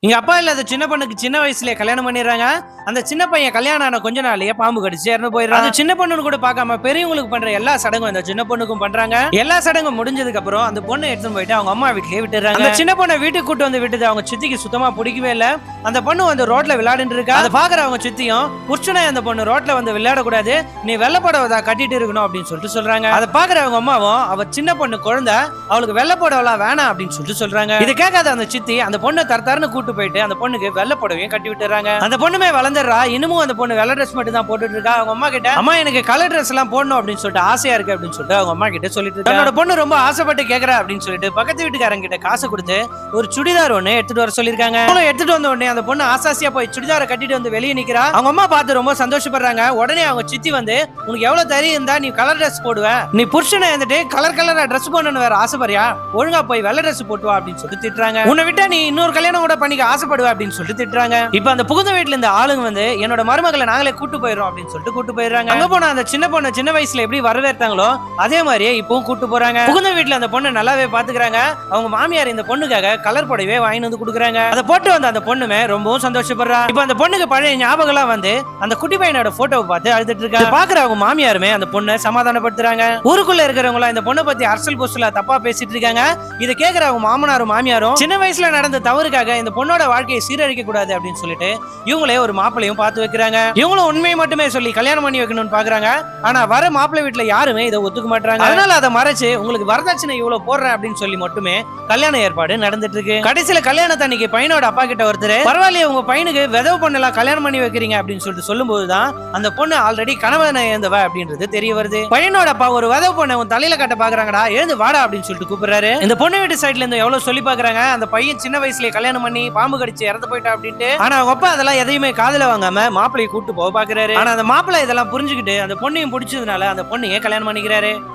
எங்க அப்பா இல்லாத சின்ன பொண்ணுக்கு சின்ன வயசுலயே கல்யாணம் பண்ணிடுறாங்க. அந்த சின்ன பையன் கல்யாணம் ஆன கொஞ்ச நாள்லயே பாம்பு கடிச்சு இறந்து போயிடுறான். அந்த சின்ன பொண்ணுன்னு கூட பார்க்காம பெரியவங்களுக்கு பண்ற எல்லா சடங்கும் அந்த சின்ன பொண்ணுக்கும் பண்றாங்க. எல்லா சடங்கும் முடிஞ்சதுக்கு அப்புறம் அந்த பொண்ணை எடுத்துட்டு போயிட்டு அவங்க அம்மா வீட்லயே விட்டுறாங்க. அந்த சின்ன பொண்ணை வீட்டுக்கு கூட்டு வந்து விட்டது அவங்க சித்திக்கு சுத்தமா பிடிக்கவே இல்ல. அந்த பொண்ணு வந்து ரோட்ல விளையாடிட்டு இருக்கா. அதை பாக்குற அவங்க சித்தியும் புருஷனை அந்த பொண்ணு ரோட்ல வந்து விளையாடக்கூடாது, நீ வெள்ளப்படவதா கட்டிட்டு இருக்கணும் அப்படின்னு சொல்லிட்டு சொல்றாங்க. அதை பாக்குற அவங்க அம்மாவும் அவ சின்ன பொண்ணு குழந்தை அவளுக்கு வெள்ளப்படவெல்லாம் வேணாம் அப்படின்னு சொல்லிட்டு சொல்றாங்க. இது கேட்காத அந்த சித்தி அந்த பொண்ணை தரத்தரன்னு கூட்டு போயிட்டு அந்த பொண்ணுக்கு வெள்ளை புடவையும் கட்டி விட்டுறாங்க. அந்த பொண்ணுமே வளர்ந்துடுறா. இன்னமும் அந்த பொண்ணு வெள்ளை ட்ரெஸ் மட்டும் தான் போட்டுட்டு இருக்கா. அவங்க அம்மா கிட்ட அம்மா எனக்கு கலர் ட்ரெஸ் எல்லாம் போடணும் அப்படின்னு சொல்லிட்டு ஆசையா இருக்கு அப்படின்னு சொல்லிட்டு அவங்க அம்மா கிட்ட சொல்லிட்டு இருக்கா. தன்னோட பொண்ணு ரொம்ப ஆசைப்பட்டு கேக்குறா அப்படின்னு சொல்லிட்டு பக்கத்து வீட்டுக்காரங்க கிட்ட காசு கொடுத்து ஒரு சுடிதார் ஒண்ணு எடுத்துட்டு வர சொல்லிருக்காங்க. எடுத்துட்டு வந்த உடனே அந்த பொண்ணு ஆசாசியா போய் சுடிதாரை கட்டிட்டு வந்து வெளியே நிக்கிறா. அவங்க அம்மா பார்த்து ரொம்ப சந்தோஷப்படுறாங்க. உடனே அவங்க சித்தி வந்து உனக்கு எவ்வளவு தைரியம் இருந்தா நீ கலர் ட்ரெஸ் போடுவ, நீ புருஷனை இருந்துட்டு கலர் கலரா ட்ரெஸ் போடணும்னு வேற ஆசைப்பறியா, ஒழுங்கா போய் வெள்ளை ட்ரெஸ் போட்டுவா அப்படின்னு சொல்லிட்டு திட்டுறாங்க. உன்னை விட்டா நீ இன்னொரு கல்யாணம் கூட பண்ணிக்க ஆசைப்படுவ அப்படின்னு சொல்லிட்டு திட்டுறாங்க. இப்ப அந்த புகுந்த வீட்டுல இந்த ஆளுங்க வந்து என்னோட மருமகளை நாங்களே கூட்டு போயிடும் அப்படின்னு சொல்லிட்டு கூட்டு போயிடுறாங்க. அங்க போன அந்த சின்ன பொண்ணு சின்ன வயசுல எப்படி வரவேற்றாங்களோ அதே மாதிரியே இப்பவும் கூட்டு போறாங்க. புகுந்த வீட்டுல அந்த பொண்ணு நல்லாவே பாத்துக்கிறாங்க. அவங்க மாமியார் இந்த பொண்ணுக்காக கலர் புடவை வாங்கி வந்து கொடுக்குறாங்க. அதை போட்டு வந்த அந்த பொண்ணுமே ரொம்பவும் சந்தோஷப்படுறா. இப்ப அந்த பொண்ணுக்கு பழைய ஞாபகம் எல்லாம் வந்து அந்த குட்டி பையனோட போட்டோவை பார்த்து அழுதுட்டு இருக்கா. பாக்குற அவங்க மாமியாருமே அந்த பொண்ணை சமாதானப்படுத்துறாங்க. ஊருக்குள்ள இருக்கிறவங்க இந்த பொண்ணை பத்தி அரசல் பொசுல தப்பா பேசிட்டு இருக்காங்க. இதை கேட்கிற அவங்க மாமனாரும் மாமியாரும் சின்ன வயசுல நடந்த தவறுக்காக இந்த பொண்ணோட வாழ்க்கையை சீரழிக்க கூடாது அப்படின்னு சொல்லிட்டு இவங்களே ஒரு மாப்பிளையும் பார்த்து வைக்கிறாங்க. இவங்களும் உண்மையை மட்டுமே சொல்லி கல்யாணம் பண்ணி வைக்கணும்னு பாக்குறாங்க. ஆனா வர மாப்பிள்ளை வீட்டுல யாருமே இதை ஒத்துக்க மாட்டாங்க. அதனால அதை மறைச்சு உங்களுக்கு வரதட்சணை இவ்வளவு போடுறேன் அப்படின்னு சொல்லி மட்டுமே கல்யாண ஏற்பாடு நடந்துட்டு இருக்கு. கடைசியில கல்யாணத்தன்னைக்கு பையனோட அப்பா கிட்ட ஒருத்தர் பரவாயில்லையே உங்க பையனுக்கு விதவு பொண்ணெல்லாம் கல்யாணம் பண்ணி வைக்கிறீங்க அப்படின்னு சொல்லிட்டு சொல்லும் போதுதான் அந்த பொண்ணு ஆல்ரெடி கணவனை இழந்தவ அப்படின்றது தெரிய வருது. பையனோட அப்பா ஒரு விதவு பொண்ணை உன் தலையில கட்ட பாக்குறாங்கடா, எழுந்து வாடா அப்படின்னு சொல்லிட்டு கூப்பிடுறாரு. இந்த பொண்ணு வீட்டு சைட்ல இருந்து எவ்வளவு சொல்லி பாக்குறாங்க அந்த பையன் சின்ன வயசுலயே கல்யாணம் பண்ணி பாம்பு கடிச்சு இறந்து போயிட்டா அப்படின்ட்டு. ஆனா அவங்க அப்பா அதெல்லாம் எதையுமே காதுல வாங்காம மாப்பிளையை கூட்டு போக பாக்குறாரு. ஆனா அந்த மாப்பிள்ளை இதெல்லாம் புரிஞ்சுக்கிட்டு அந்த பொண்ணையும் பிடிச்சதுனால அந்த பொண்ணையே கல்யாணம் பண்ணிக்கிறாரு.